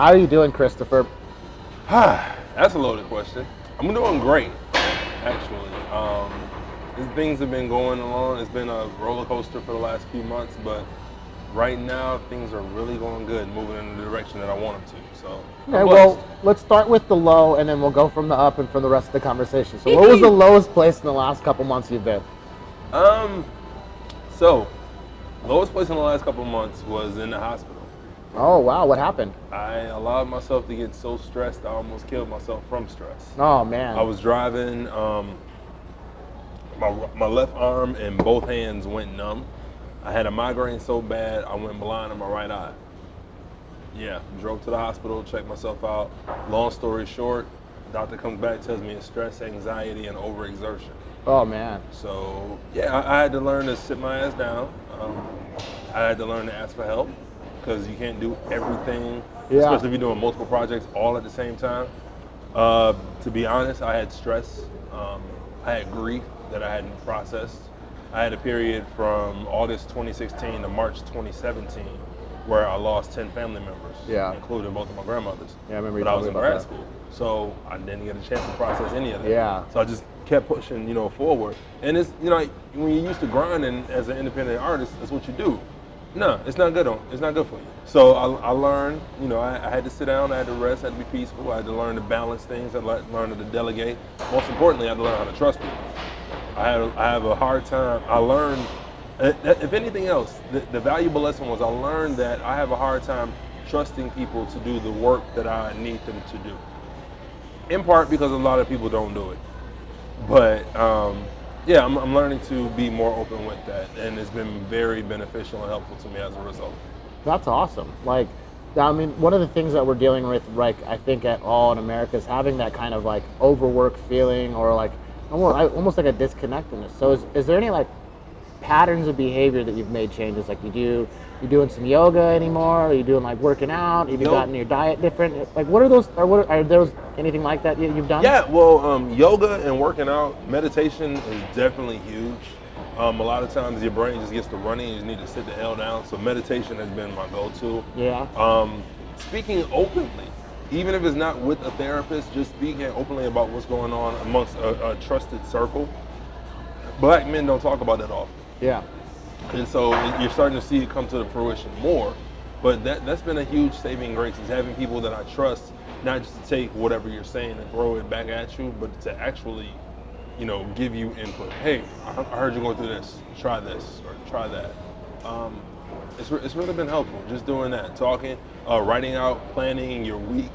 How are you doing, Christopher? That's a loaded question. I'm doing great, actually. Things have been going along. It's been a roller coaster for the last few months, but right now things are really going good, moving in the direction that I want them to. So, Okay, well, let's start with the low, and then we'll go from the up and for the rest of the conversation. So, what was the lowest place in the last couple months you've been? So lowest place in the last couple of months was in the hospital. Oh, wow, what happened? I allowed myself to get so stressed, I almost killed myself from stress. Oh, man. I was driving, my left arm and both hands went numb. I had a migraine so bad, I went blind in my right eye. Yeah, drove to the hospital, checked myself out. Long story short, doctor comes back, tells me it's stress, anxiety, and overexertion. Oh, man. So, yeah, I had to learn to sit my ass down. I had to learn to ask for help because you can't do everything, especially if you're doing multiple projects all at the same time. To be honest, I had stress. I had grief that I hadn't processed. I had a period from August 2016 to March 2017 where I lost 10 family members, including both of my grandmothers. Yeah, I remember you But I was talking in about grad that. school, so I didn't get a chance to process any of that. Yeah. So I just kept pushing, forward. And it's, when you're used to grinding as an independent artist, that's what you do. No, it's not good it's not good for you. So I learned, I had to sit down, I had to rest, I had to be peaceful, I had to learn to balance things, I had to learn to delegate. Most importantly, I had to learn how to trust people. I have a hard time. I learned, if anything else, the valuable lesson was I learned that I have a hard time trusting people to do the work that I need them to do. In part because a lot of people don't do it. But yeah, I'm learning to be more open with that, and it's been very beneficial and helpful to me as a result. That's awesome. Like, I mean, one of the things that we're dealing with, like, I think at all in America is having that kind of like overwork feeling or like almost like a disconnectedness. So is there any like patterns of behavior that you've made changes? Like you doing some yoga anymore? Are you doing like working out? Have you gotten your diet different? Like what are those, or are those anything like that you've done? Yeah, well, yoga and working out, meditation is definitely huge. A lot of times your brain just gets to running and you just need to sit the hell down. So meditation has been my go-to. Yeah. Speaking openly, even if it's not with a therapist, just speaking openly about what's going on amongst a trusted circle. Black men don't talk about that often. Yeah. And so you're starting to see it come to the fruition more. But that's been a huge saving grace, is having people that I trust, not just to take whatever you're saying and throw it back at you, but to actually, give you input. Hey, I heard you going through this. Try this or try that. It's really been helpful, just doing that, talking, writing out, planning your week.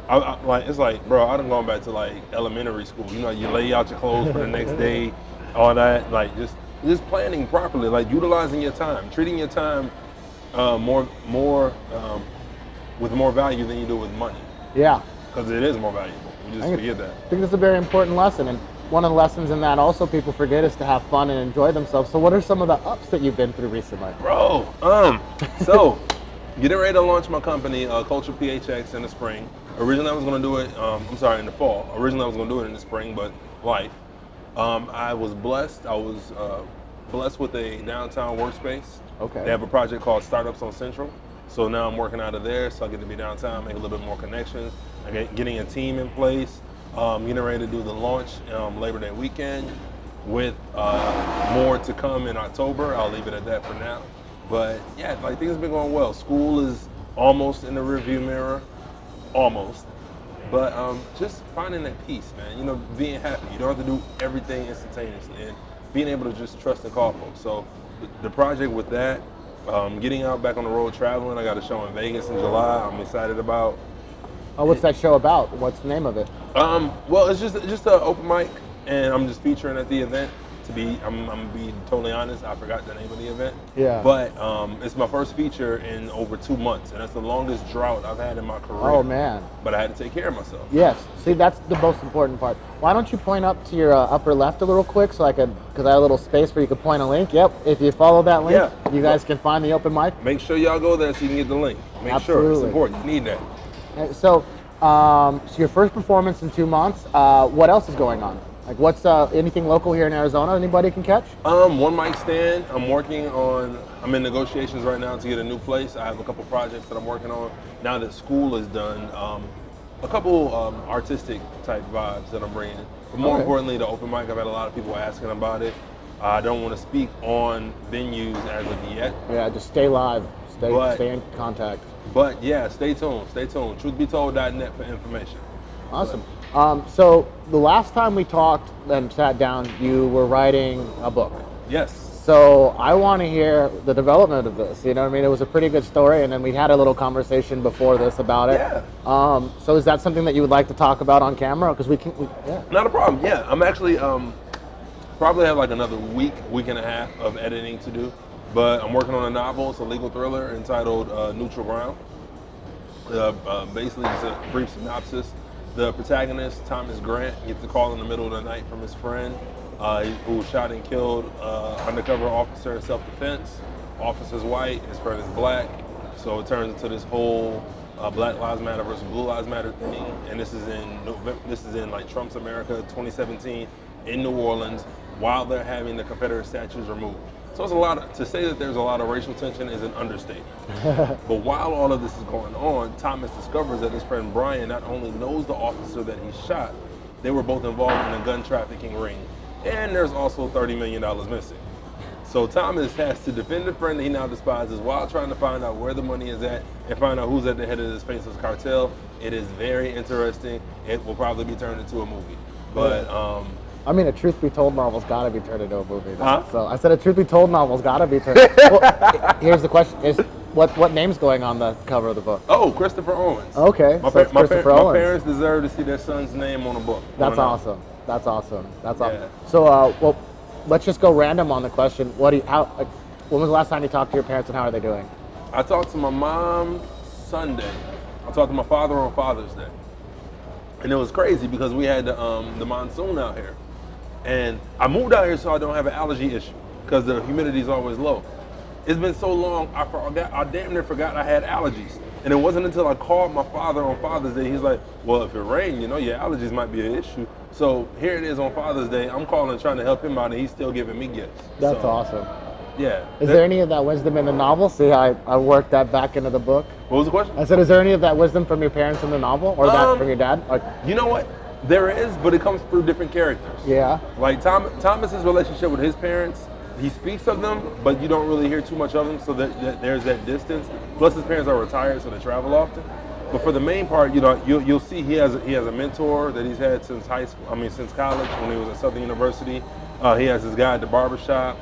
It's like, bro, I done gone back to like elementary school. You lay out your clothes for the next day, all that, like just planning properly, like utilizing your time, treating your time more with more value than you do with money. Yeah. Because it is more valuable. You just forget that. I think that's a very important lesson, and one of the lessons in that also people forget is to have fun and enjoy themselves. So what are some of the ups that you've been through recently? Bro, so getting ready to launch my company, Culture PHX, in the spring. Originally I was going to do it, in the fall. Originally I was going to do it in the spring, but life. I was blessed. I was blessed with a downtown workspace. Okay. They have a project called Startups on Central. So now I'm working out of there, so I get to be downtown, make a little bit more connections. I get getting a team in place, getting ready to do the launch Labor Day weekend with more to come in October. I'll leave it at that for now. But yeah, like things have been going well. School is almost in the rearview mirror, almost. But just finding that peace, man. Being happy. You don't have to do everything instantaneously, and being able to just trust and call folks. So the project with that, getting out back on the road traveling. I got a show in Vegas in July. I'm excited about. Oh, what's that show about? What's the name of it? Well, it's just an open mic, and I'm just featuring at the event. I'm gonna be totally honest, I forgot the name of the event. Yeah. But it's my first feature in over 2 months, and that's the longest drought I've had in my career. Oh, man. But I had to take care of myself. Yes. See, that's the most important part. Why don't you point up to your upper left a little quick so because I have a little space where you can point a link. Yep. If you follow that link, you guys can find the open mic. Make sure y'all go there so you can get the link. Make sure. It's important. You need that. So your first performance in 2 months, what else is going on? Like what's anything local here in Arizona anybody can catch? One mic stand. I'm working on I'm in negotiations right now to get a new place. I have a couple projects that I'm working on now that school is done. A couple artistic type vibes that I'm bringing. But more importantly, the open mic, I've had a lot of people asking about it. I don't want to speak on venues as of yet. Yeah, just stay live, stay in contact. But yeah, stay tuned. Truthbetold.net for information. Awesome. So the last time we talked and sat down, you were writing a book. Yes. So I want to hear the development of this. You know what I mean? It was a pretty good story, and then we had a little conversation before this about it. Yeah. So is that something that you would like to talk about on camera? Because yeah. Not a problem. Yeah, I'm actually probably have like another week and a half of editing to do. But I'm working on a novel. It's a legal thriller entitled Neutral Ground. Basically, just a brief synopsis. The protagonist, Thomas Grant, gets a call in the middle of the night from his friend who was shot and killed, undercover officer in self-defense. Officer's white, his friend is black. So it turns into this whole Black Lives Matter versus Blue Lives Matter thing. And this is in November. This is in like Trump's America 2017 in New Orleans while they're having the Confederate statues removed. So it's a lot to say that there's a lot of racial tension is an understatement. But while all of this is going on, Thomas discovers that his friend Brian not only knows the officer that he shot, they were both involved in a gun trafficking ring. And there's also $30 million missing. So Thomas has to defend a friend that he now despises while trying to find out where the money is at and find out who's at the head of this faceless cartel. It is very interesting. It will probably be turned into a movie. But I mean, a Truth Be Told novel's got to be turned into a movie. Huh? So I said a Truth Be Told novel's got to be turned. Well, here's the question: is what name's going on the cover of the book? Oh, Christopher Owens. Okay, My parents deserve to see their son's name on a book. That's awesome. That's awesome. That's awesome. Yeah. So, well, let's just go random on the question. When was the last time you talked to your parents, and how are they doing? I talked to my mom Sunday. I talked to my father on Father's Day, and it was crazy because we had the monsoon out here. And I moved out here so I don't have an allergy issue because the humidity is always low. It's been so long, I damn near forgot I had allergies. And it wasn't until I called my father on Father's Day, he's like, well, if it rained, you know, your allergies might be an issue. So here it is on Father's Day. I'm calling trying to help him out, and he's still giving me gifts. That's awesome. Yeah. Is there any of that wisdom in the novel? See how I worked that back into the book? What was the question? I said, is there any of that wisdom from your parents in the novel, or that from your dad? You know what? There is, but it comes through different characters. Yeah. Like Thomas's relationship with his parents, he speaks of them, but you don't really hear too much of them, so that there's that distance. Plus, his parents are retired, so they travel often. But for the main part, you know, you'll see he has a mentor that he's had since since college when he was at Southern University. He has his guy at the barbershop.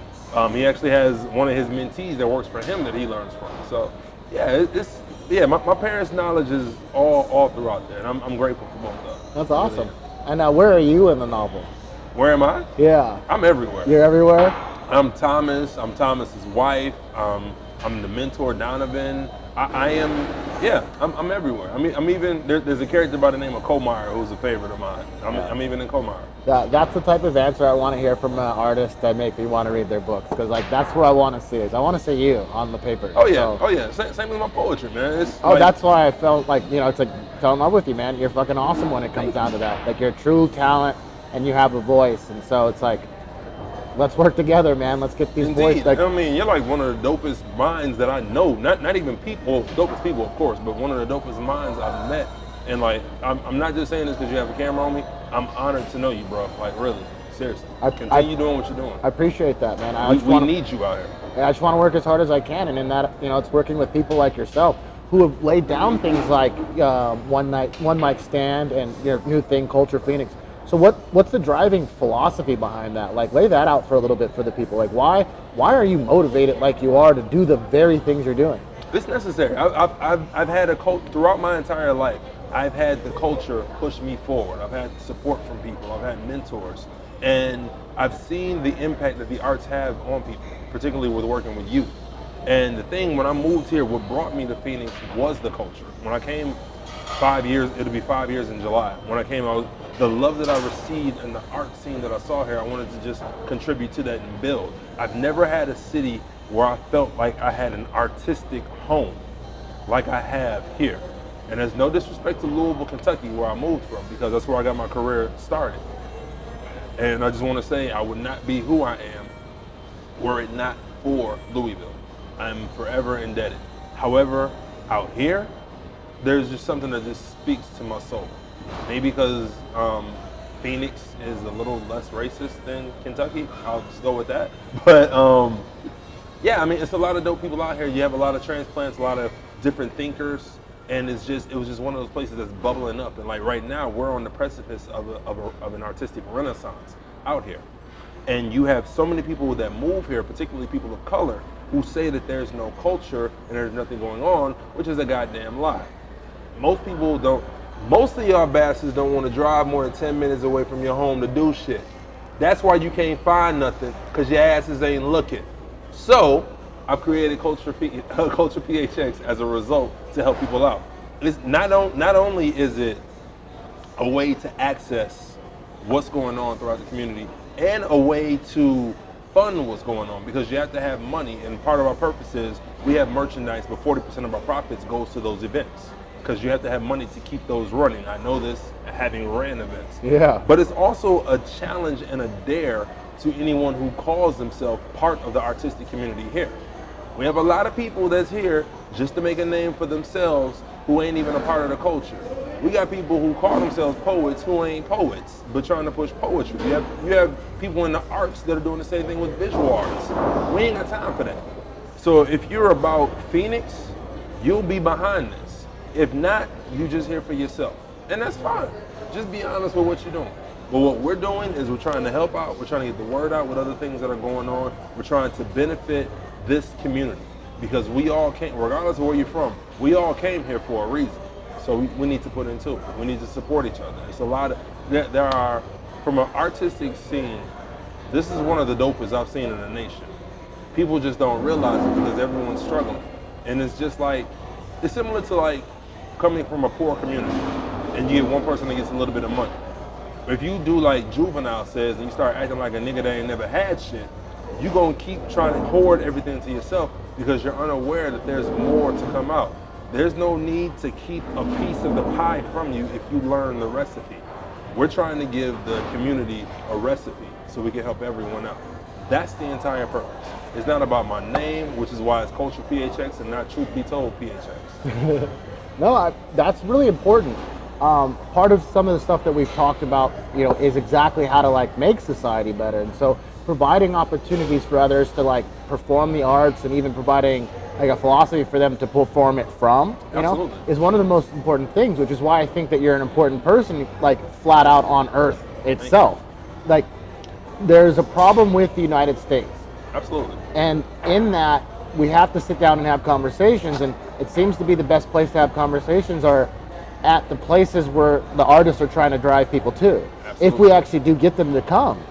He actually has one of his mentees that works for him that he learns from. So, yeah, my parents' knowledge is all throughout there, and I'm grateful for both of them. That's awesome. And now, where are you in the novel? Where am I? Yeah. I'm everywhere. You're everywhere? I'm Thomas. I'm Thomas's wife. I'm the mentor, Donovan. I'm everywhere. I'm even, there's a character by the name of Comire who's a favorite of mine. I'm even in Comire. That's the type of answer I want to hear from an artist that make me want to read their books, because like that's what I want to see. I want to see you on the paper. Oh yeah, Same with my poetry, man. That's why I felt like, you know, it's like fell in love with you, man. You're fucking awesome when it comes down to that. Like, you're a true talent and you have a voice, and so it's like, let's work together, man. Let's get these voices. I mean, you're like one of the dopest minds that I know. Not even people, dopest people, of course, but one of the dopest minds I've met. And like, I'm not just saying this because you have a camera on me. I'm honored to know you, bro. Like, really, seriously. Continue doing what you're doing. I appreciate that, man. We need you out here. I just want to work as hard as I can, and in that, you know, it's working with people like yourself who have laid down things like one mic stand and your new thing, Culture Phoenix. So what's the driving philosophy behind that? Like, lay that out for a little bit for the people. Like, why are you motivated like you are to do the very things you're doing? It's necessary. I've had a cult throughout my entire life. I've had the culture push me forward. I've had support from people. I've had mentors, and I've seen the impact that the arts have on people, particularly with working with youth. And the thing, when I moved here, what brought me to Phoenix was the culture. When I came 5 years, it'll be 5 years in July. When I came, the love that I received and the art scene that I saw here, I wanted to just contribute to that and build. I've never had a city where I felt like I had an artistic home like I have here. And there's no disrespect to Louisville, Kentucky, where I moved from, because that's where I got my career started. And I just want to say I would not be who I am were it not for Louisville. I'm forever indebted. However, out here, there's just something that just speaks to my soul. Maybe because Phoenix is a little less racist than Kentucky. I'll just go with that. But yeah, I mean, it's a lot of dope people out here. You have a lot of transplants, a lot of different thinkers, and it was just one of those places that's bubbling up. And like right now, we're on the precipice of an artistic renaissance out here. And you have so many people that move here, particularly people of color, who say that there's no culture and there's nothing going on, which is a goddamn lie. Most of y'all bastards don't want to drive more than 10 minutes away from your home to do shit. That's why you can't find nothing, because your asses ain't looking. So I've created Culture PHX as a result to help people out. It's not only is it a way to access what's going on throughout the community and a way to fund what's going on, because you have to have money, and part of our purpose is we have merchandise, but 40% of our profits goes to those events, because you have to have money to keep those running. I know this, having ran events. Yeah. But it's also a challenge and a dare to anyone who calls themselves part of the artistic community here. We have a lot of people that's here just to make a name for themselves who ain't even a part of the culture. We got people who call themselves poets who ain't poets, but trying to push poetry. You have people in the arts that are doing the same thing with visual artists. We ain't got time for that. So if you're about Phoenix, you'll be behind this. If not, you just here for yourself. And that's fine. Just be honest with what you're doing. But what we're doing is we're trying to help out. We're trying to get the word out with other things that are going on. We're trying to benefit this community, because we all came, regardless of where you're from, we all came here for a reason. So we need to put into it. We need to support each other. It's a lot of, there are, from an artistic scene, this is one of the dopest I've seen in the nation. People just don't realize it because everyone's struggling. And it's just like, it's similar to like coming from a poor community and you get one person that gets a little bit of money. If you do like Juvenile says and you start acting like a nigga that ain't never had shit, you're gonna keep trying to hoard everything to yourself because you're unaware that there's more to come out. There's no need to keep a piece of the pie from you if you learn the recipe. We're trying to give the community a recipe so we can help everyone out. That's the entire purpose. It's not about my name, which is why it's Culture PHX and not Truth Be Told PHX. No, that's really important. Part of some of the stuff that we've talked about, is exactly how to like make society better. And so providing opportunities for others to like perform the arts and even providing like a philosophy for them to perform it from, is one of the most important things, which is why I think that you're an important person, like flat out on earth itself. Like there's a problem with the United States. Absolutely. And in that, we have to sit down and have conversations, and it seems to be the best place to have conversations are at the places where the artists are trying to drive people to. Absolutely. If we actually do get them to come,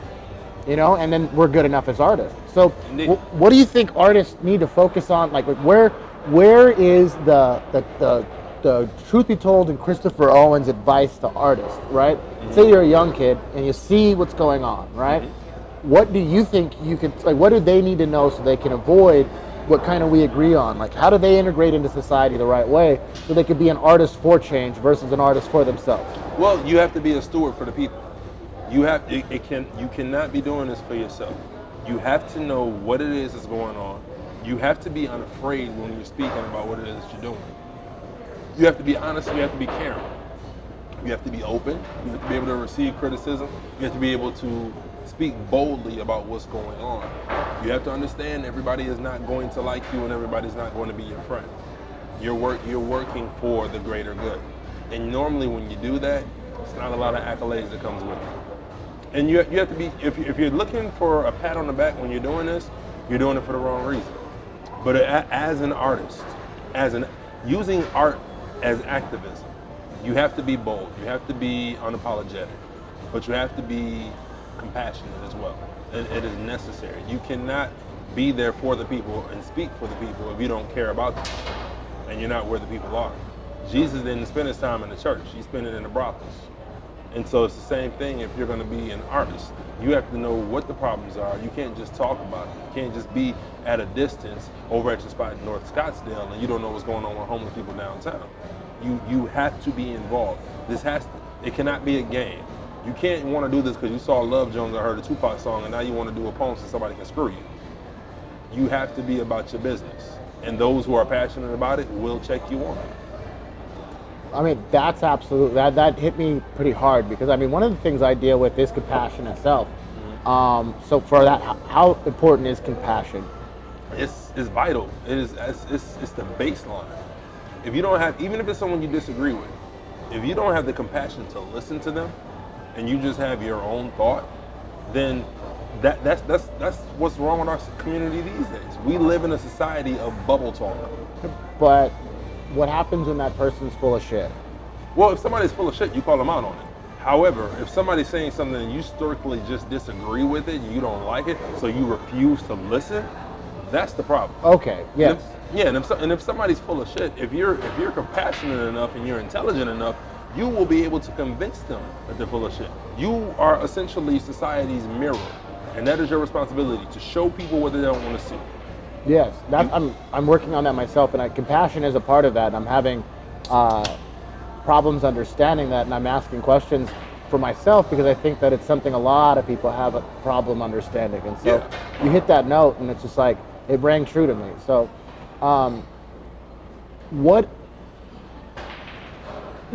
and then we're good enough as artists. So what do you think artists need to focus on? Like where is the Truth Be Told and Christopher Owens advice to artists, right? Mm-hmm. Say you're a young kid and you see what's going on, right? Mm-hmm. What do you think you could, like what do they need to know so they can avoid what kind of we agree on? Like how do they integrate into society the right way so they could be an artist for change versus an artist for themselves? Well, you have to be a steward for the people. You cannot be doing this for yourself. You have to know what it is that's going on. You have to be unafraid when you're speaking about what it is that you're doing. You have to be honest, you have to be caring. You have to be open, you have to be able to receive criticism, you have to be able to speak boldly about what's going on. You have to understand everybody is not going to like you and everybody's not going to be your friend. You're working for the greater good. And normally when you do that, it's not a lot of accolades that comes with it. And you have to be, if you're looking for a pat on the back when you're doing this, you're doing it for the wrong reason. But as an artist, using art as activism, you have to be bold, you have to be unapologetic, but you have to be compassionate as well. It is necessary. You cannot be there for the people and speak for the people if you don't care about them and you're not where the people are. Jesus didn't spend his time in the church, he spent it in the brothels. And so it's the same thing if you're going to be an artist. You have to know what the problems are. You can't just talk about it. You can't just be at a distance over at your spot in North Scottsdale and you don't know what's going on with homeless people downtown. You have to be involved. It cannot be a game. You can't want to do this because you saw Love Jones or heard a Tupac song and now you want to do a poem so somebody can screw you. you have to be about your business. And those who are passionate about it will check you on. I mean, that's absolutely, that hit me pretty hard, because I mean, one of the things I deal with is compassion itself. So for that, how important is compassion? It's vital. It's the baseline. If you don't have, even if it's someone you disagree with, if you don't have the compassion to listen to them, and you just have your own thought, then that's what's wrong with our community these days. We live in a society of bubble talk. But what happens when that person's full of shit? Well, if somebody's full of shit, you call them out on it. However, if somebody's saying something and you strictly just disagree with it, and you don't like it, so you refuse to listen, that's the problem. Okay. Yes. And if somebody's full of shit, if you're compassionate enough and you're intelligent enough, you will be able to convince them that they're full of shit. You are essentially society's mirror, and that is your responsibility to show people what they don't want to see. Yes, I'm working on that myself, and compassion is a part of that. And I'm having problems understanding that, and I'm asking questions for myself, because I think that it's something a lot of people have a problem understanding. And so you hit that note, and it's just like, it rang true to me. So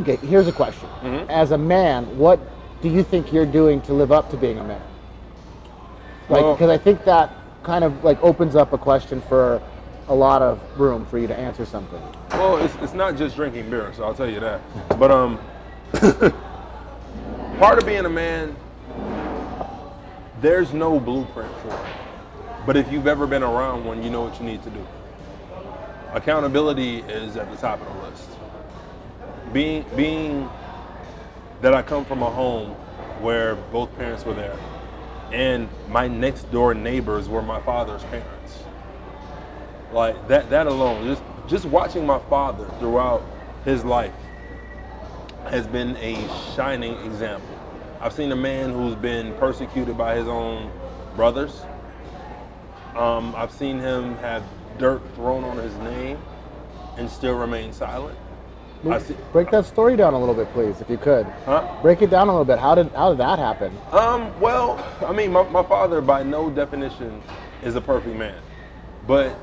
okay, here's a question. As a man, what do you think you're doing to live up to being a man? Like, because I think that kind of like opens up a question for a lot of room for you to answer something. Well, it's not just drinking beer, so I'll tell you that. But part of being a man, there's no blueprint for it. But if you've ever been around one, you know what you need to do. Accountability is at the top of the list. Being that I come from a home where both parents were there, and my next door neighbors were my father's parents. Like that alone, just watching my father throughout his life has been a shining example. I've seen a man who's been persecuted by his own brothers. I've seen him have dirt thrown on his name and still remain silent. Break that story down a little bit, please, if you could. Break it down a little bit. How did that happen? Well, I mean, my father, by no definition, is a perfect man. But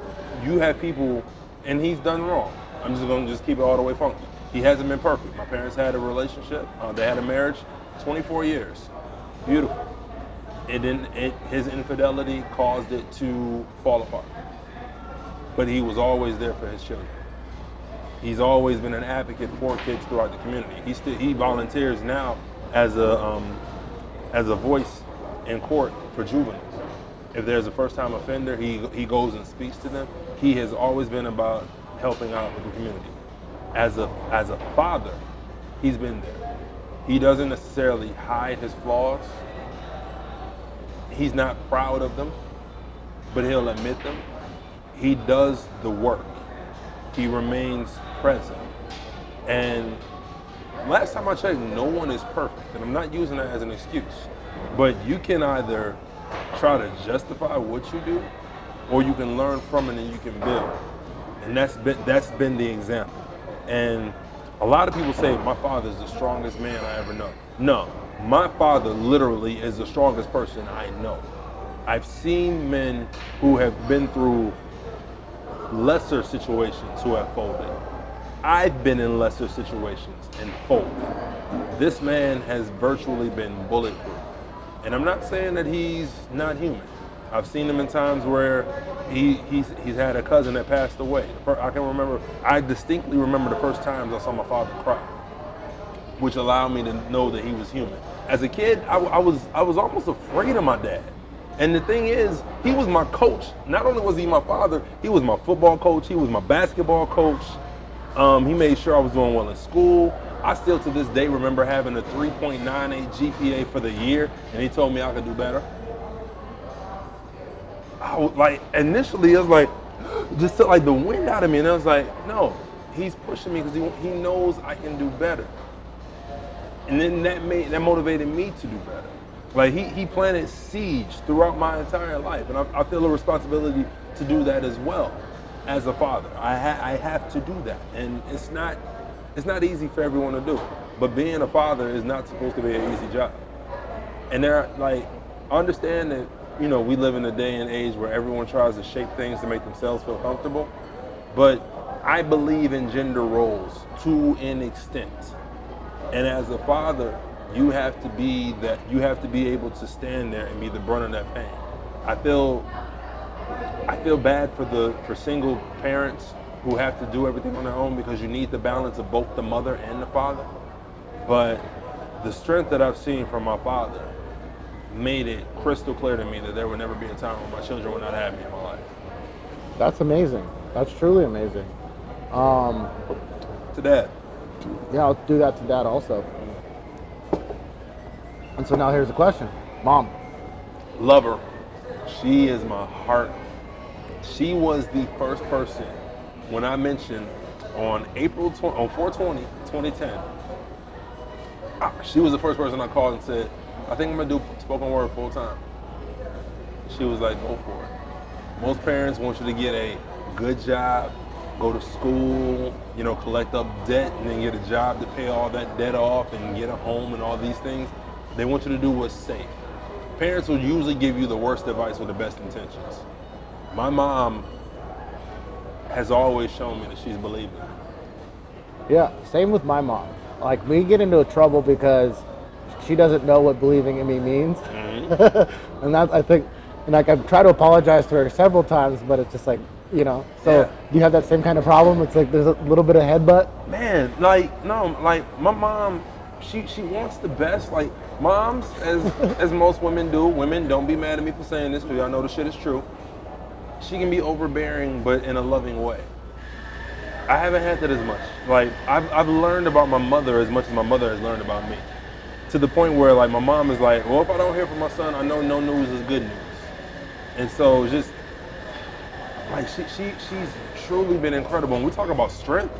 you have people, and he's done wrong. I'm just going to keep it all the way funky. He hasn't been perfect. My parents had a relationship. They had a marriage, 24 years. Beautiful. His infidelity caused it to fall apart. But he was always there for his children. He's always been an advocate for kids throughout the community. He volunteers now as a voice in court for juveniles. If there's a first-time offender, he goes and speaks to them. He has always been about helping out with the community. As a father, he's been there. He doesn't necessarily hide his flaws. He's not proud of them, but he'll admit them. He does the work. He remains present. And last time I checked, no one is perfect. And I'm not using that as an excuse. But you can either try to justify what you do, or you can learn from it and you can build. And that's been the example. And a lot of people say my father is the strongest man I ever know. No, my father literally is the strongest person I know. I've seen men who have been through lesser situations who have folded. I've been in lesser situations and folded. This man has virtually been bulletproof. And I'm not saying that he's not human. I've seen him in times where he's had a cousin that passed away. I distinctly remember the first times I saw my father cry, which allowed me to know that he was human. As a kid, I was almost afraid of my dad. And the thing is, he was my coach. Not only was he my father, he was my football coach, he was my basketball coach. He made sure I was doing well in school. I still to this day remember having a 3.98 GPA for the year, and he told me I could do better. Initially, it was like, just took like the wind out of me, and I was like, no, he's pushing me because he knows I can do better. And then that motivated me to do better. Like he planted seeds throughout my entire life, and I feel a responsibility to do that as well as a father. I have to do that, and it's not easy for everyone to do. But being a father is not supposed to be an easy job. And understand that you know, we live in a day and age where everyone tries to shape things to make themselves feel comfortable. But I believe in gender roles to an extent. And as a father, you have to be able to stand there and be the brunt of that pain. I feel bad for single parents who have to do everything on their own, because you need the balance of both the mother and the father. But the strength that I've seen from my father made it crystal clear to me that there would never be a time when my children would not have me in my life. That's amazing. That's truly amazing. To Dad. Yeah, I'll do that to Dad also. And so now here's the question. Mom. Love her. She is my heart. She was the first person when I mentioned on 4/20/2010. She was the first person I called and said, I think I'm gonna do spoken word full time. She was like, go for it. Most parents want you to get a good job, go to school, you know, collect up debt, and then get a job to pay all that debt off and get a home and all these things. They want you to do what's safe. Parents will usually give you the worst advice with the best intentions. My mom has always shown me that she's believed in me. Yeah, same with my mom. Like, we get into trouble because she doesn't know what believing in me means. Mm-hmm. And that, I think, and like, I've tried to apologize to her several times, but it's just like, you know. So yeah. Do you have that same kind of problem? It's like there's a little bit of headbutt? Man, like, no, like, my mom, she wants the best. Like, moms, as most women do, women, don't be mad at me for saying this, because I know the shit is true. She can be overbearing, but in a loving way. I haven't had that as much. Like, I've learned about my mother as much as my mother has learned about me. To the point where, like, my mom is like, well, if I don't hear from my son, I know no news is good news. And so just, like, she's truly been incredible. And we talk about strength.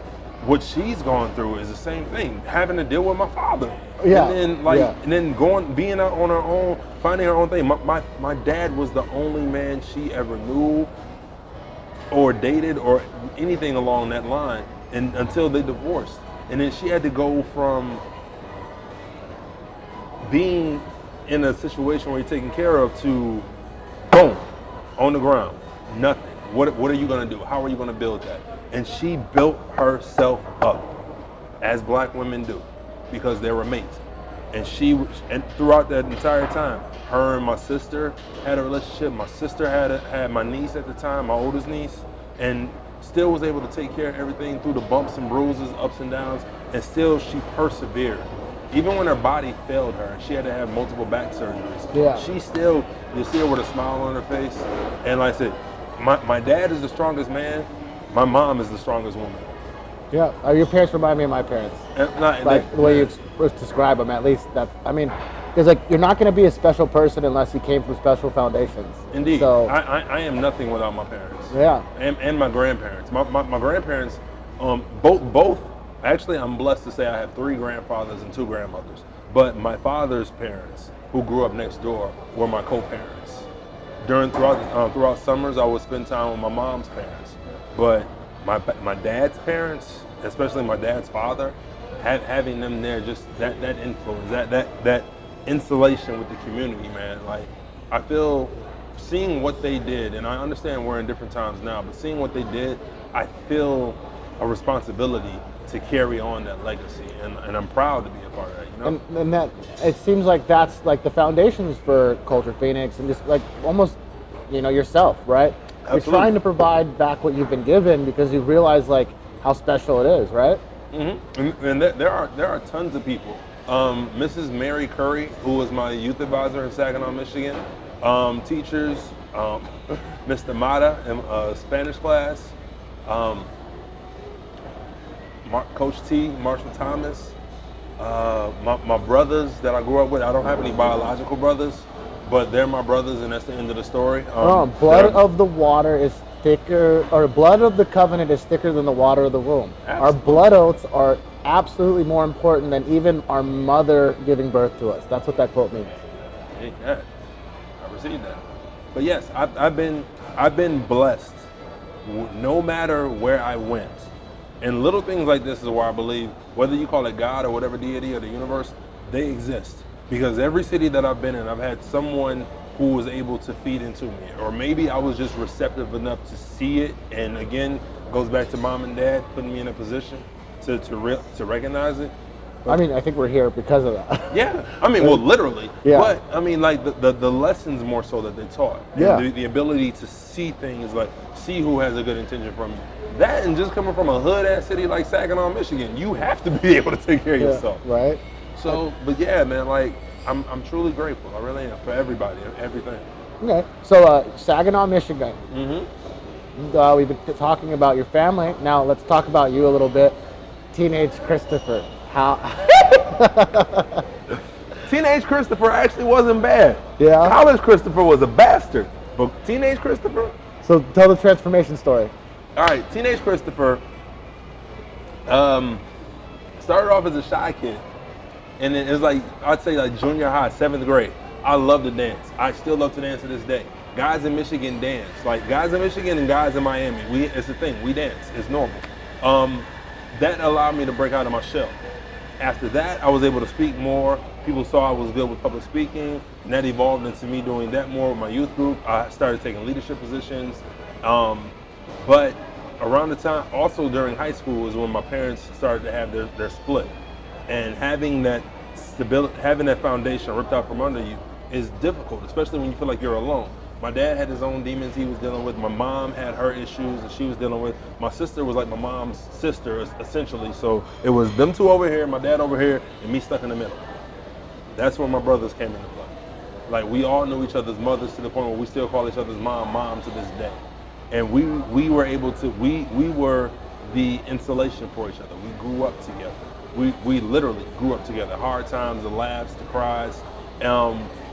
What she's gone through is the same thing, having to deal with my father. Yeah. And then, like, and then being out on her own, finding her own thing. My dad was the only man she ever knew or dated or anything along that line, and until they divorced. And then she had to go from being in a situation where you're taken care of to boom, on the ground, nothing. What are you gonna do? How are you gonna build that? And she built herself up, as black women do, because they were mates. And throughout that entire time, her and my sister had a relationship. My sister had my niece at the time, my oldest niece, and still was able to take care of everything through the bumps and bruises, ups and downs, and still she persevered. Even when her body failed her and she had to have multiple back surgeries, she still, you see her with a smile on her face. And like I said, my dad is the strongest man, my mom is the strongest woman. Yeah, your parents remind me of my parents. The way you describe them, at least. That, I mean, because like, you're not going to be a special person unless you came from special foundations. Indeed. So I am nothing without my parents. Yeah. And my grandparents. My grandparents, both. Actually, I'm blessed to say I have 3 grandfathers and 2 grandmothers. But my father's parents, who grew up next door, were my co-parents. Throughout summers, I would spend time with my mom's parents. But my dad's parents, especially my dad's father, having them there, just that influence, that insulation with the community, man. Like, I feel, seeing what they did, and I understand we're in different times now, but seeing what they did, I feel a responsibility to carry on that legacy, and I'm proud to be a part of that, you know? And that, it seems like that's like the foundations for Culture Phoenix, and just like almost, you know, yourself, right? Absolutely. You're trying to provide back what you've been given because you realize like how special it is, right? Mm-hmm. And there are tons of people. Mrs. Mary Curry, who was my youth advisor in Saginaw, Michigan. Teachers, Mr. Mata in Spanish class. Coach T, Marshall Thomas. My brothers that I grew up with, I don't have any biological brothers, but they're my brothers, and that's the end of the story. Blood of the water is thicker, or blood of the covenant is thicker than the water of the womb. Absolutely. Our blood oaths are absolutely more important than even our mother giving birth to us. That's what that quote means. Yeah, I received that. But yes, I've been blessed, no matter where I went. And little things like this is where I believe, whether you call it God or whatever deity or the universe, they exist. Because every city that I've been in, I've had someone who was able to feed into me. Or maybe I was just receptive enough to see it. And again, it goes back to mom and dad putting me in a position to recognize it. I mean, I think we're here because of that. Yeah, I mean, well, literally. Yeah. But I mean, like the lessons more so that they taught. Yeah. And the ability to see things, like see who has a good intention from you. That, and just coming from a hood ass city like Saginaw, Michigan, you have to be able to take care of yourself. Right. So, but yeah, man, like I'm truly grateful. I really am, for everybody, everything. Okay. So Saginaw, Michigan. Mm-hmm. We've been talking about your family. Now let's talk about you a little bit. Teenage Christopher. How? Teenage Christopher actually wasn't bad. Yeah. College Christopher was a bastard, but teenage Christopher. So tell the transformation story. All right, teenage Christopher started off as a shy kid, and then it was like, I'd say like junior high, 7th grade. I love to dance. I still love to dance to this day. Guys in Michigan dance. Like guys in Michigan and guys in Miami, it's a thing. We dance. It's normal. That allowed me to break out of my shell. After that, I was able to speak more. People saw I was good with public speaking, and that evolved into me doing that more with my youth group. I started taking leadership positions. But around the time, also during high school, is when my parents started to have their split. And having that stability, having that foundation ripped out from under you is difficult, especially when you feel like you're alone. My dad had his own demons he was dealing with. My mom had her issues that she was dealing with. My sister was like my mom's sister, essentially. So it was them two over here, my dad over here, and me stuck in the middle. That's when my brothers came into play. Like, we all knew each other's mothers to the point where we still call each other's mom to this day. And we were able to, we were the insulation for each other. We grew up together. We literally grew up together. Hard times, the laughs, the cries.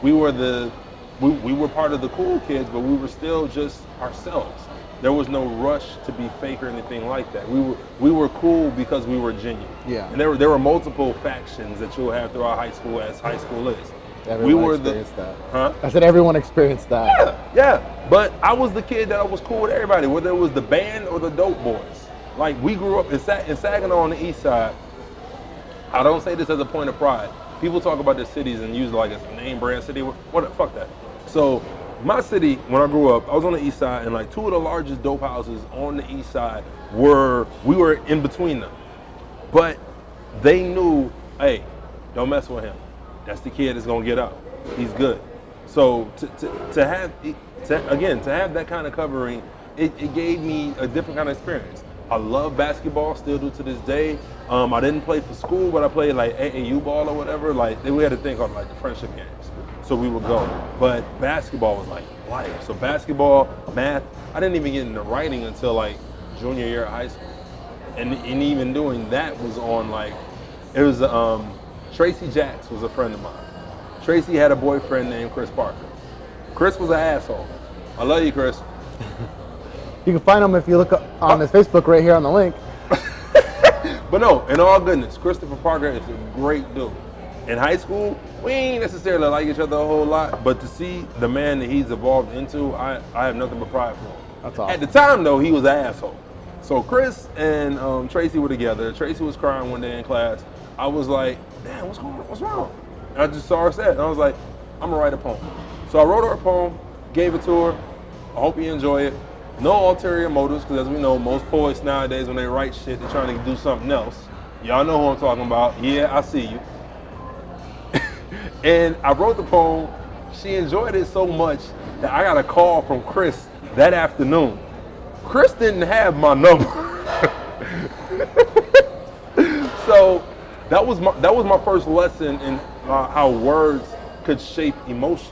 We were part of the cool kids, but we were still just ourselves. There was no rush to be fake or anything like that. We were cool because we were genuine. Yeah. And there were multiple factions that you'll have throughout high school, as high school is. Everyone experienced that. Huh? I said everyone experienced that. Yeah. But I was the kid that was cool with everybody, whether it was the band or the dope boys. Like, we grew up in Saginaw on the east side. I don't say this as a point of pride. People talk about their cities and use it like it's a name brand city. Fuck that. So my city, when I grew up, I was on the east side, and like two of the largest dope houses on the east side we were in between them. But they knew, hey, don't mess with him. That's the kid that's gonna get out. He's good. So to have that kind of covering, it gave me a different kind of experience. I love basketball, still do to this day. I didn't play for school, but I played like AAU ball or whatever. Like, we had a thing called like the friendship games. So we would go. But basketball was like life. So basketball, math, I didn't even get into writing until like junior year of high school. And even doing that was on like, it was, Tracy Jacks was a friend of mine. Tracy had a boyfriend named Chris Parker. Chris was an asshole. I love you, Chris. You can find him if you look on his Facebook right here on the link. But no, in all goodness, Christopher Parker is a great dude. In high school, we ain't necessarily like each other a whole lot, but to see the man that he's evolved into, I have nothing but pride for him. That's awesome. At the time, though, he was an asshole. So Chris and Tracy were together. Tracy was crying one day in class. I was like, damn, what's going on? What's wrong? And I just saw her sad, and I was like, I'm gonna write a poem. So I wrote her a poem, gave it to her. I hope you enjoy it. No ulterior motives, because as we know, most poets nowadays, when they write shit, they're trying to do something else. Y'all know who I'm talking about. Yeah, I see you. And I wrote the poem. She enjoyed it so much that I got a call from Chris that afternoon. Chris didn't have my number. So that was my first lesson in how words could shape emotions.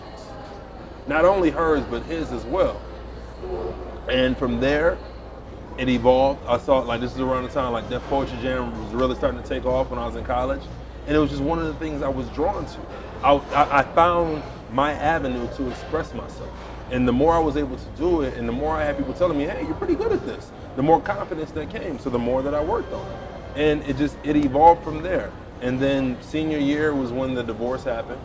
Not only hers, but his as well. And from there, it evolved. I saw it, like, this is around the time like Def Poetry Jam was really starting to take off when I was in college. And it was just one of the things I was drawn to. I found my avenue to express myself. And the more I was able to do it, and the more I had people telling me, hey, you're pretty good at this, the more confidence that came. So the more that I worked on it. And it evolved from there. And then senior year was when the divorce happened.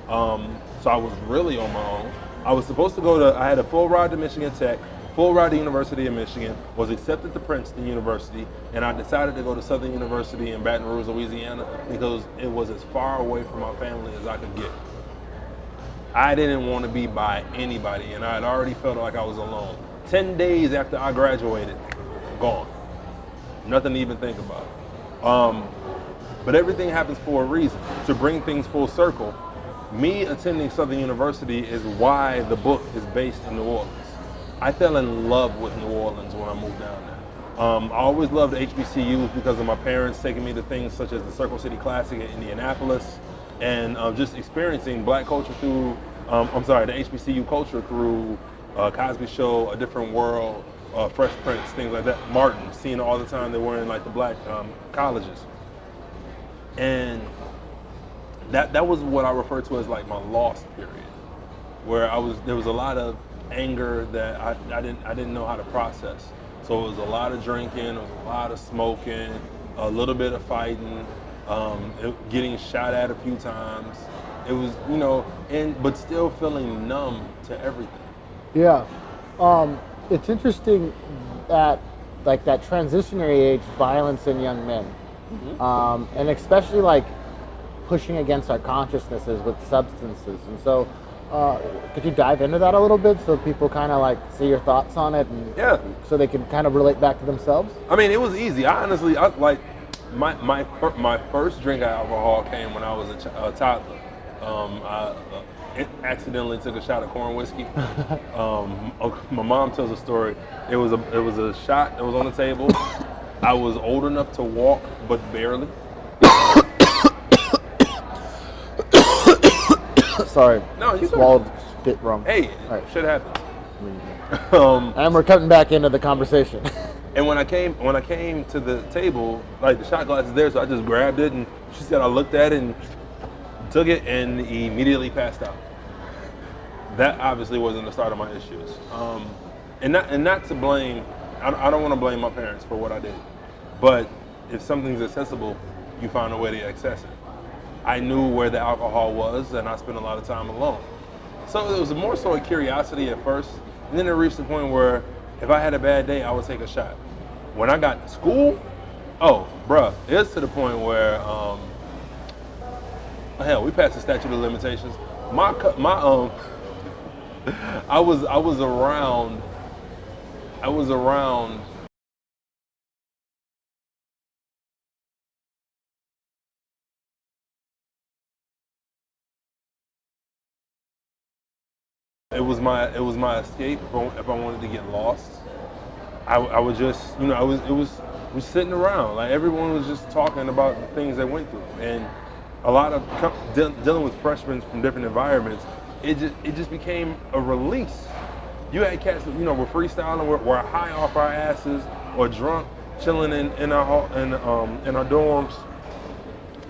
So I was really on my own. I was supposed to I had a full ride to Michigan Tech, full ride to University of Michigan, was accepted to Princeton University, and I decided to go to Southern University in Baton Rouge, Louisiana, because it was as far away from my family as I could get. I didn't want to be by anybody, and I had already felt like I was alone. 10 days after I graduated, gone. Nothing to even think about. But everything happens for a reason. To bring things full circle, me attending Southern University is why the book is based in New Orleans. I fell in love with New Orleans when I moved down there. I always loved HBCUs because of my parents taking me to things such as the Circle City Classic in Indianapolis, and just experiencing black culture through, the HBCU culture through Cosby Show, A Different World, Fresh Prince, things like that. Martin, seeing all the time they were in like the black colleges. And that was what I refer to as like my lost period, where there was a lot of anger that I didn't know how to process. So it was a lot of drinking, it was a lot of smoking, a little bit of fighting, getting shot at a few times. It was, but still feeling numb to everything. Yeah. It's interesting that like that transitionary age violence in young men, and especially like pushing against our consciousnesses with substances. And so could you dive into that a little bit so people kind of like see your thoughts on it, and so they can kind of relate back to themselves? I mean, it was easy. My first drink of alcohol came when I was a toddler. I accidentally took a shot of corn whiskey. My mom tells a story. It was a shot that was on the table. I was old enough to walk, but barely. Sorry. No, you swallowed spit wrong. Hey, right. Shit happens. And we're cutting back into the conversation. And when I came to the table, like the shot glass is there, so I just grabbed it, and she said I looked at it and took it and immediately passed out. That obviously wasn't the start of my issues. And not to blame. I don't want to blame my parents for what I did, but if something's accessible, you find a way to access it. I knew where the alcohol was, and I spent a lot of time alone. So it was more so a curiosity at first, and then it reached the point where if I had a bad day, I would take a shot. When I got to school, it's to the point where, hell, we passed the statute of limitations. I was around. It was my escape if I wanted to get lost. I would just, we sitting around, like everyone was just talking about the things they went through, and a lot of dealing with freshmen from different environments, it just became a release. You had cats that, were freestyling, were high off our asses or drunk, chilling in our dorms,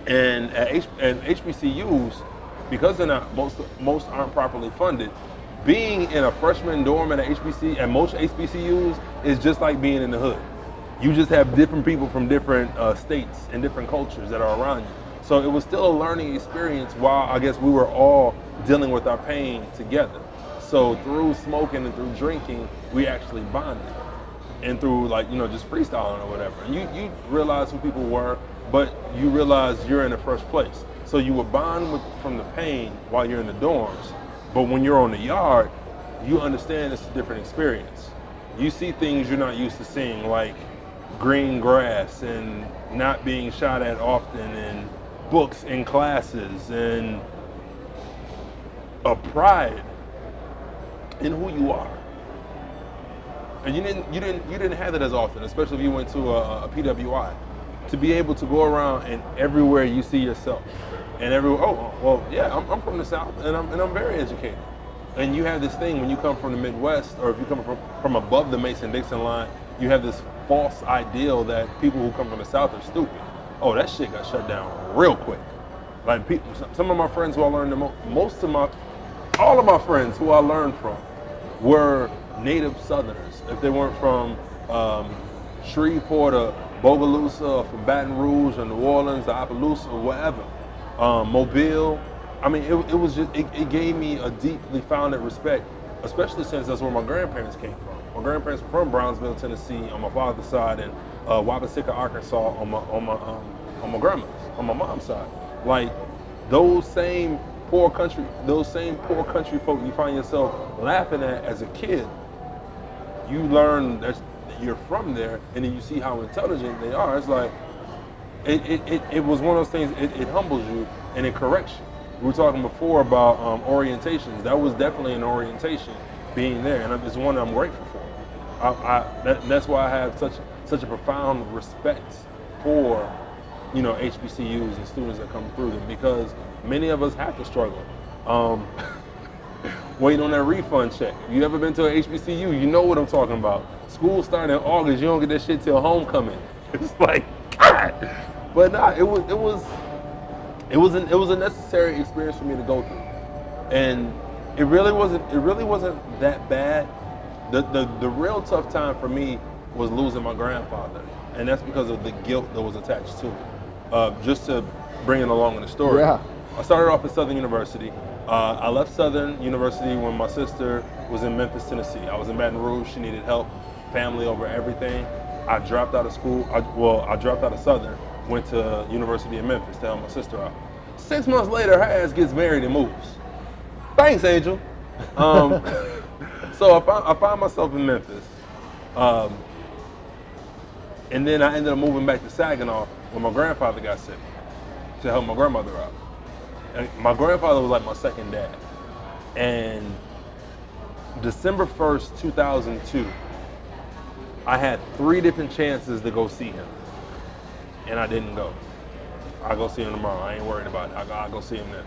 and at HBCUs, because they're not most aren't properly funded. Being in a freshman dorm at most HBCUs is just like being in the hood. You just have different people from different states and different cultures that are around you. So it was still a learning experience while I guess we were all dealing with our pain together. So through smoking and through drinking, we actually bonded. And through just freestyling or whatever. And you realize who people were, but you realize you're in a fresh place. So you would bond from the pain while you're in the dorms. But when you're on the yard, you understand it's a different experience. You see things you're not used to seeing, like green grass and not being shot at often, and books in classes, and a pride in who you are. And you didn't have that as often, especially if you went to a PWI. To be able to go around and everywhere you see yourself. And I'm from the South, and I'm very educated. And you have this thing when you come from the Midwest, or if you come from above the Mason-Dixon line, you have this false ideal that people who come from the South are stupid. Oh, that shit got shut down real quick. Like some of my friends who I learned all of my friends who I learned from were native Southerners. If they weren't from Shreveport or Bogalusa, or from Baton Rouge or New Orleans or Opelousas or wherever. Mobile. I mean, it gave me a deeply founded respect, especially since that's where my grandparents came from. My grandparents were from Brownsville, Tennessee, on my father's side, and Wabasika, Arkansas, on my mom's side. Like those same those same poor country folk you find yourself laughing at as a kid, you learn that you're from there, and then you see how intelligent they are. It's like, it was one of those things, it humbles you and it corrects you. We were talking before about orientations. That was definitely an orientation being there, and it's one I'm grateful for. That's why I have such a profound respect for, you know, HBCUs and students that come through them, because many of us have to struggle. Waiting on that refund check. You ever been to an HBCU? You know what I'm talking about. School starting in August, you don't get that shit till homecoming. It's like, God. But nah, it was a necessary experience for me to go through, and it really wasn't that bad. The real tough time for me was losing my grandfather, and that's because of the guilt that was attached to it. Just to bring it along in the story. Yeah. I started off at Southern University. I left Southern University when my sister was in Memphis, Tennessee. I was in Baton Rouge. She needed help, family over everything. I dropped out of school. I dropped out of Southern, went to University of Memphis to help my sister out. 6 months later, her ass gets married and moves. Thanks, Angel. So I find myself in Memphis. And then I ended up moving back to Saginaw when my grandfather got sick to help my grandmother out. And my grandfather was like my second dad. And December 1st, 2002, I had 3 different chances to go see him, and I didn't go. I'll go see him tomorrow. I ain't worried about it. I'll go see him then.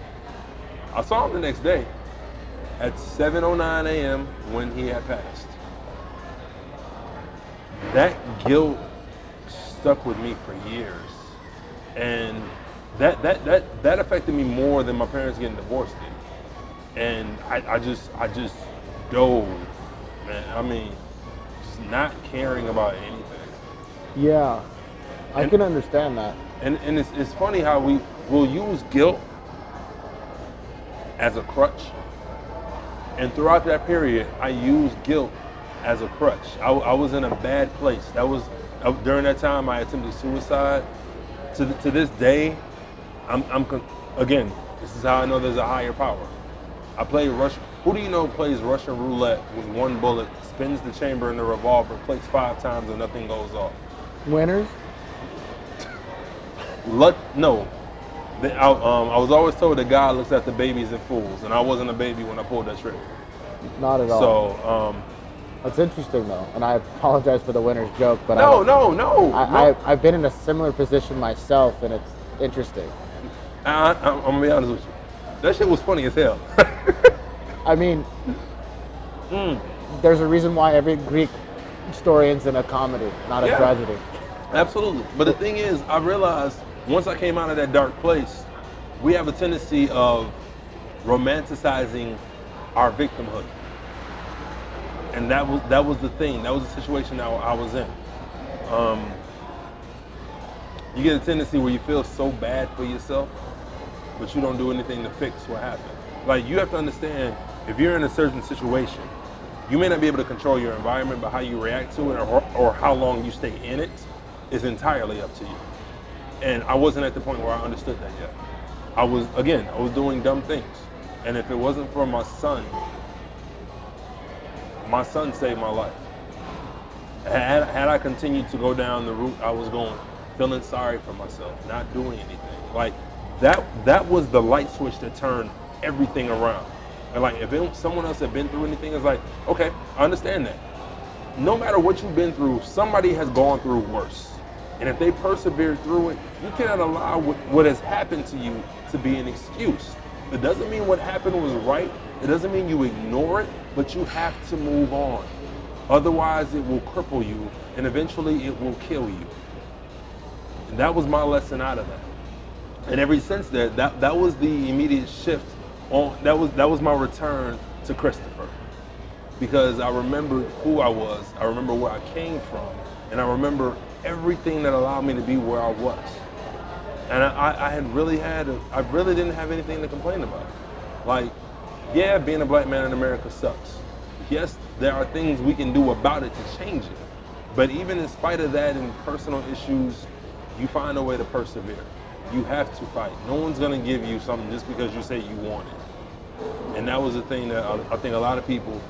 I saw him the next day at 7:09 a.m. when he had passed. That guilt stuck with me for years, and that affected me more than my parents getting divorced did. And I just dove, man. I mean, just not caring about anything. Yeah, I can understand that. And it's funny how we will use guilt as a crutch. And throughout that period, I used guilt as a crutch. I was in a bad place. During that time, I attempted suicide. To this day, again, this is how I know there's a higher power. I play Russian. Who do you know plays Russian roulette with 1 bullet, spins the chamber in the revolver, clicks 5 times, and nothing goes off? Winners? No. I was always told that God looks at the babies and fools, and I wasn't a baby when I pulled that trick. Not at all. So, that's interesting though, and I apologize for the winner's joke, but no. I've been in a similar position myself, and it's interesting. I'm gonna be honest with you. That shit was funny as hell. I mean, there's a reason why every Greek story ends in a comedy, not a tragedy. Absolutely. But the thing is, I realized once I came out of that dark place, we have a tendency of romanticizing our victimhood. And that was the thing. That was the situation that I was in. You get a tendency where you feel so bad for yourself, but you don't do anything to fix what happened. Like, you have to understand, if you're in a certain situation, you may not be able to control your environment, but how you react to it or how long you stay in it is entirely up to you. And I wasn't at the point where I understood that yet. I was doing dumb things. And if it wasn't for my son saved my life. Had I continued to go down the route I was going, feeling sorry for myself, not doing anything, like that was the light switch that turned everything around. And like, if someone else had been through anything, it's like, okay, I understand that. No matter what you've been through, somebody has gone through worse. And if they persevered through it, you cannot allow what has happened to you to be an excuse. It doesn't mean what happened was right. It doesn't mean you ignore it, but you have to move on. Otherwise, it will cripple you, and eventually it will kill you. And that was my lesson out of that. And ever since that was the immediate shift. That was my return to Christopher, because I remembered who I was. I remember where I came from, and I remember everything that allowed me to be where I was. And I really didn't have anything to complain about. Like, yeah, being a black man in America sucks. Yes, there are things we can do about it to change it. But even in spite of that and personal issues, you find a way to persevere. You have to fight. No one's gonna give you something just because you say you want it. And that was the thing that I think a lot of people,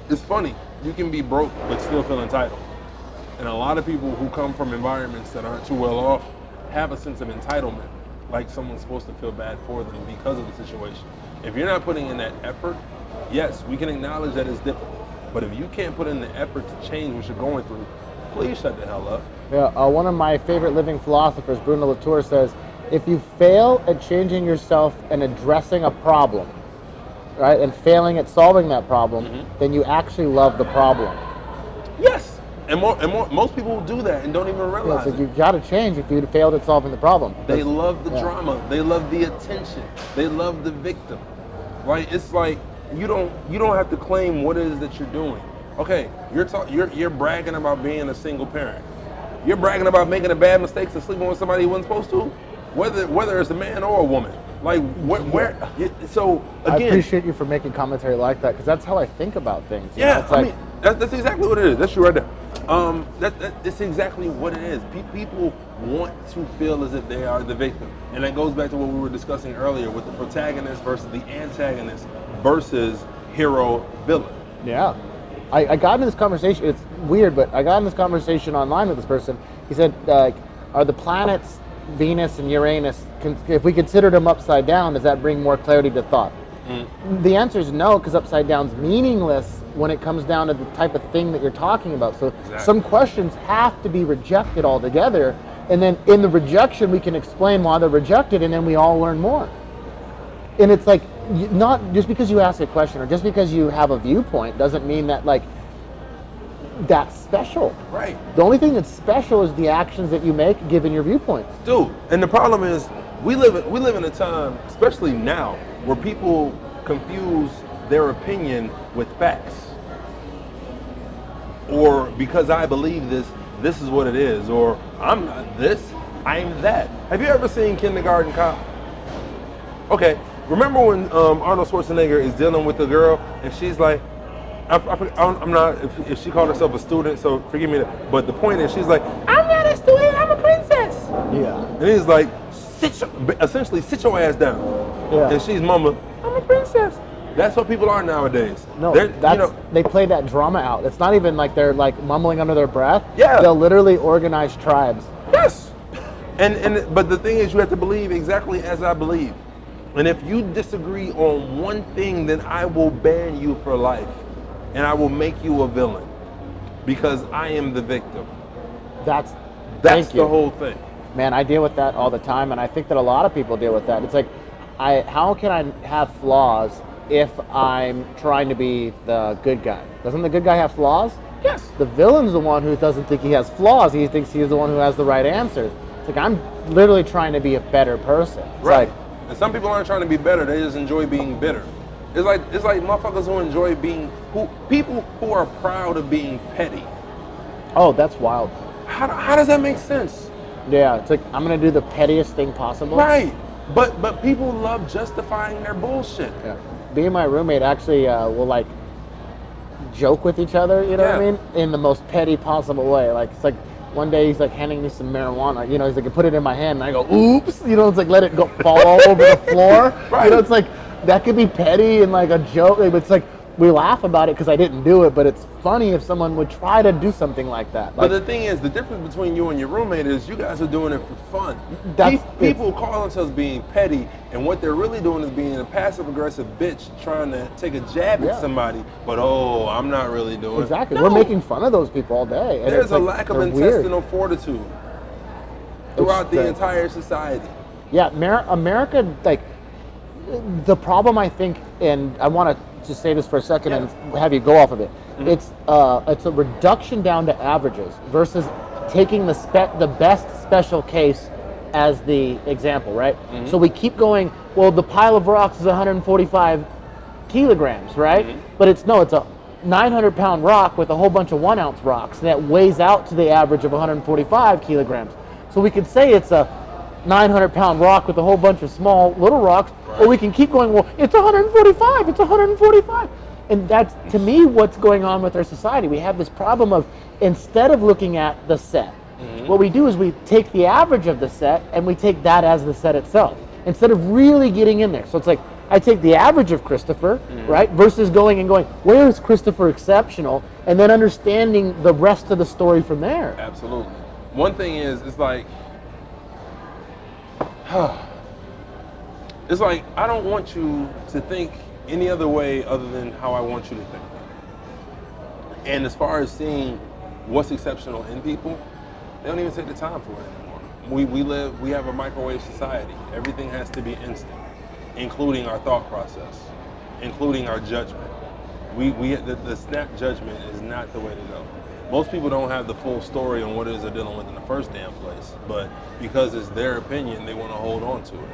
it's funny, you can be broke but still feel entitled. And a lot of people who come from environments that aren't too well off have a sense of entitlement, like someone's supposed to feel bad for them because of the situation. If you're not putting in that effort, yes, we can acknowledge that it's difficult. But if you can't put in the effort to change what you're going through, please shut the hell up. Yeah, one of my favorite living philosophers, Bruno Latour, says, if you fail at changing yourself and addressing a problem, right, and failing at solving that problem, then you actually love the problem. Yes, and most people do that and don't even realize it. You got to change if you failed at solving the problem. They love the drama. They love the attention. They love the victim. Right? It's like you don't have to claim what it is that you're doing. Okay, you're bragging about being a single parent. You're bragging about making a bad mistake and sleeping with somebody you wasn't supposed to, whether it's a man or a woman. Like where so again, I appreciate you for making commentary like that, because that's how I think about things. Yeah, I mean that's exactly what it is. That's you right there. That's exactly what it is. People want to feel as if they are the victim, and that goes back to what we were discussing earlier with the protagonist versus the antagonist versus hero villain. Yeah. I got into this conversation, it's weird, but I got in this conversation online with this person. He said, are the planets Venus and Uranus, if we considered them upside down, does that bring more clarity to thought? The answer is no, because upside down's meaningless when it comes down to the type of thing that you're talking about. So some questions have to be rejected altogether, and then in the rejection we can explain why they're rejected, and then we all learn more. And it's like, not just because you ask a question or just because you have a viewpoint doesn't mean that like that's special. Right. The only thing that's special is the actions that you make given your viewpoints. Dude, and the problem is we live in a time, especially now, where people confuse their opinion with facts. Or because I believe this is what it is, or I'm not this, I'm that. Have you ever seen Kindergarten Cop? Okay. Remember when Arnold Schwarzenegger is dealing with a girl and she's like, I'm not, if she called herself a student, so forgive me, but the point is she's like, I'm not a student, I'm a princess. Yeah. And he's like, essentially sit your ass down. Yeah. And she's mumbling, I'm a princess. That's what people are nowadays. No, they play that drama out. It's not even like they're like mumbling under their breath. Yeah. They'll literally organize tribes. Yes. But the thing is, you have to believe exactly as I believe. And if you disagree on one thing, then I will ban you for life. And I will make you a villain. Because I am the victim. That's the whole thing. Man, I deal with that all the time, and I think that a lot of people deal with that. It's like, how can I have flaws if I'm trying to be the good guy? Doesn't the good guy have flaws? Yes. The villain's the one who doesn't think he has flaws. He thinks he's the one who has the right answers. It's like, I'm literally trying to be a better person. It's right. Like, and some people aren't trying to be better, they just enjoy being bitter. It's like motherfuckers who enjoy being, people who are proud of being petty. Oh, that's wild. How does that make sense? Yeah, it's like, I'm gonna do the pettiest thing possible. Right, but people love justifying their bullshit. Yeah. Me and my roommate actually will like joke with each other, you know what I mean? In the most petty possible way. Like, it's like, one day he's like handing me some marijuana, you know, he's like, put it in my hand, and I go, oops, you know, it's like, let it go fall all over the floor. Right. You know, it's like, that could be petty and like a joke, but it's like, we laugh about it because I didn't do it, but it's funny if someone would try to do something like that. But the thing is, the difference between you and your roommate is you guys are doing it for fun. People call themselves being petty, and what they're really doing is being a passive-aggressive bitch trying to take a jab at somebody, but I'm not really doing it. Exactly. No. We're making fun of those people all day. And there's a lack of intestinal fortitude throughout the entire society. Yeah, America, like, the problem, I think, and I want to just say this for a second and have you go off of it. Mm-hmm. It's a reduction down to averages versus taking the best special case as the example, right? Mm-hmm. So we keep going, well, the pile of rocks is 145 kilograms, right? Mm-hmm. But it's a 900-pound rock with a whole bunch of 1-ounce rocks that weighs out to the average of 145 kilograms. So we could say it's a 900-pound rock with a whole bunch of small little rocks, or we can keep going, well, it's 145, it's 145. And that's, to me, what's going on with our society. We have this problem of, instead of looking at the set, What we do is we take the average of the set and we take that as the set itself instead of really getting in there. So it's like I take the average of Christopher, right, versus going, where is Christopher exceptional, and then understanding the rest of the story from there. Absolutely. One thing is, it's like I don't want you to think any other way other than how I want you to think. And as far as seeing what's exceptional in people, they don't even take the time for it anymore. We have a microwave society. Everything has to be instant, including our thought process, including our judgment. The snap judgment is not the way to go. Most people don't have the full story on what it is they're dealing with in the first damn place, but because it's their opinion, they want to hold on to it.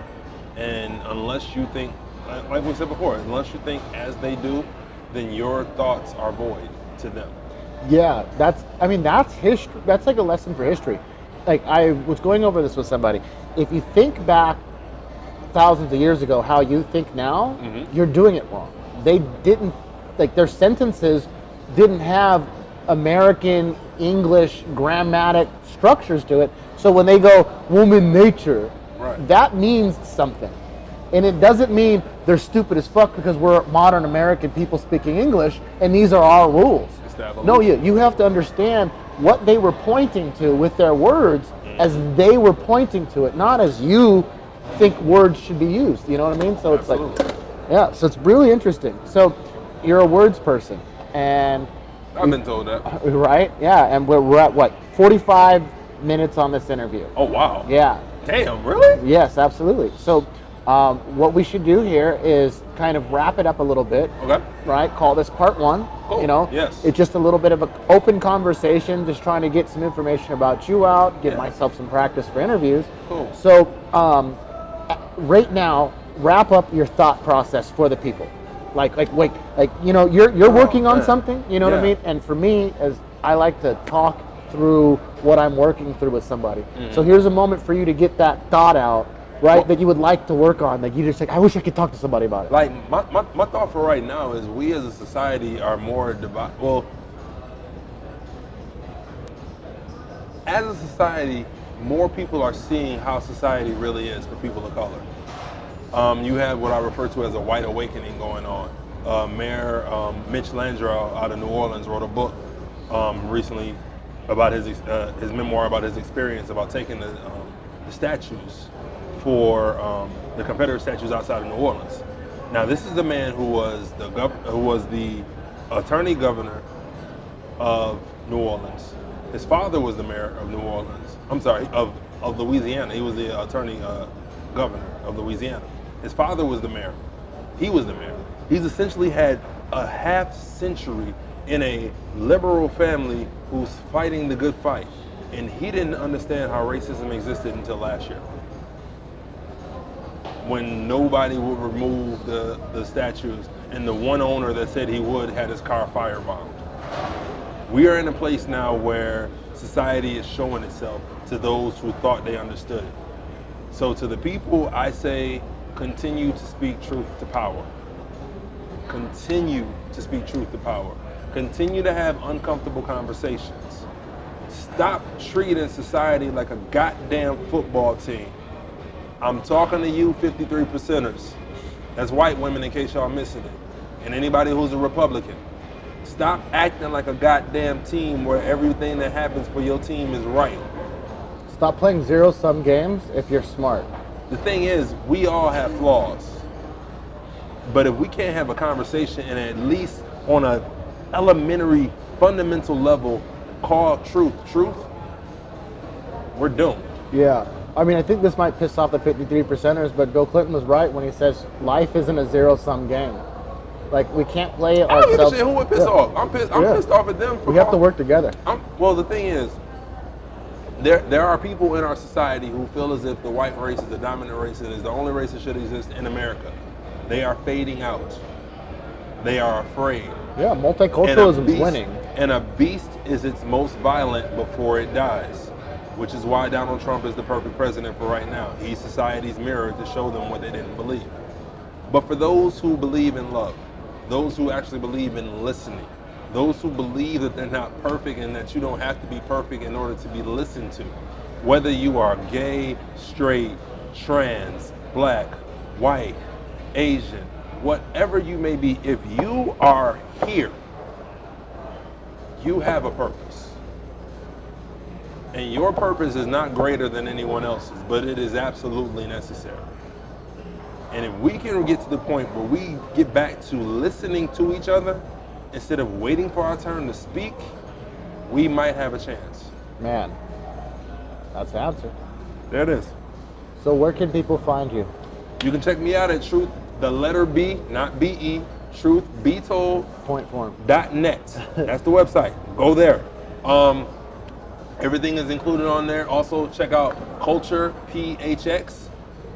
And unless you think, like we said before, unless you think as they do, then your thoughts are void to them. Yeah, that's history. That's like a lesson for history. Like I was going over this with somebody. If you think back thousands of years ago, how you think now, you're doing it wrong. They didn't, like their sentences didn't have American English grammatic structures to it. So when they go woman nature, right, that means something. And it doesn't mean they're stupid as fuck because we're modern American people speaking English and these are our rules. No, you have to understand what they were pointing to with their words as they were pointing to it, not as you think words should be used. You know what I mean? So it's Absolutely. like, yeah, so it's really interesting. So you're a words person, and I've been told that. Right? Yeah, and we're at what, 45 minutes on this interview. Oh, wow. Yeah. Damn, really? Yes, absolutely. So what we should do here is kind of wrap it up a little bit. Okay. Right? Call this part one. Cool. You know? Yes. It's just a little bit of an open conversation, just trying to get some information about you out, get myself some practice for interviews. Cool. So right now, wrap up your thought process for the people. Like you know, you're working on something, you know what I mean? And for me, as I like to talk through what I'm working through with somebody. So here's a moment for you to get that thought out, right, that you would like to work on, that you just like, I wish I could talk to somebody about it. Like, my thought for right now is we as a society are more divided. Well, as a society, more people are seeing how society really is for people of color. You have what I refer to as a white awakening going on. Mayor Mitch Landrieu out of New Orleans wrote a book recently about his memoir about his experience about taking the statues for the Confederate statues outside of New Orleans. Now, this is the man who was the attorney governor of New Orleans. His father was the mayor of New Orleans. I'm sorry, of Louisiana. He was the attorney governor of Louisiana. His father was the mayor. He was the mayor. He's essentially had a half century in a liberal family who's fighting the good fight. And he didn't understand how racism existed until last year, when nobody would remove the statues, and the one owner that said he would had his car firebombed. We are in a place now where society is showing itself to those who thought they understood it. So to the people, I say, continue to speak truth to power. Continue to speak truth to power. Continue to have uncomfortable conversations. Stop treating society like a goddamn football team. I'm talking to you 53%ers. That's white women, in case y'all missing it. And anybody who's a Republican. Stop acting like a goddamn team where everything that happens for your team is right. Stop playing zero-sum games if you're smart. The thing is, we all have flaws. But if we can't have a conversation and at least on an elementary, fundamental level call truth, we're doomed. Yeah. I mean, I think this might piss off the 53%ers, but Bill Clinton was right when he says life isn't a zero-sum game. Like, we can't play I don't give a ourselves. shit who would piss off. I'm pissed off at them. We have to work together. Well, the thing is, there are people in our society who feel as if the white race is the dominant race and is the only race that should exist in America. They are fading out. They are afraid. Yeah, multiculturalism is winning. And a beast is its most violent before it dies, which is why Donald Trump is the perfect president for right now. He's society's mirror to show them what they didn't believe. But for those who believe in love, those who actually believe in listening, those who believe that they're not perfect and that you don't have to be perfect in order to be listened to. Whether you are gay, straight, trans, black, white, Asian, whatever you may be, if you are here, you have a purpose. And your purpose is not greater than anyone else's, but it is absolutely necessary. And if we can get to the point where we get back to listening to each other instead of waiting for our turn to speak, we might have a chance. Man, that's the answer. There it is. So where can people find you? You can check me out at Truth, the letter B, not B-E, truthbetold.net. Point form. That's the website. Go there. Everything is included on there. Also, check out Culture PHX,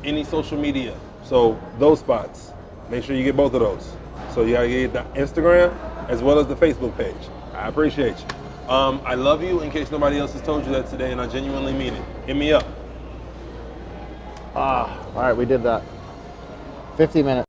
any social media. So those spots, make sure you get both of those. So you gotta get the Instagram as well as the Facebook page. I appreciate you. I love you in case nobody else has told you that today, and I genuinely mean it. Hit me up. All right, we did that. 50 minutes.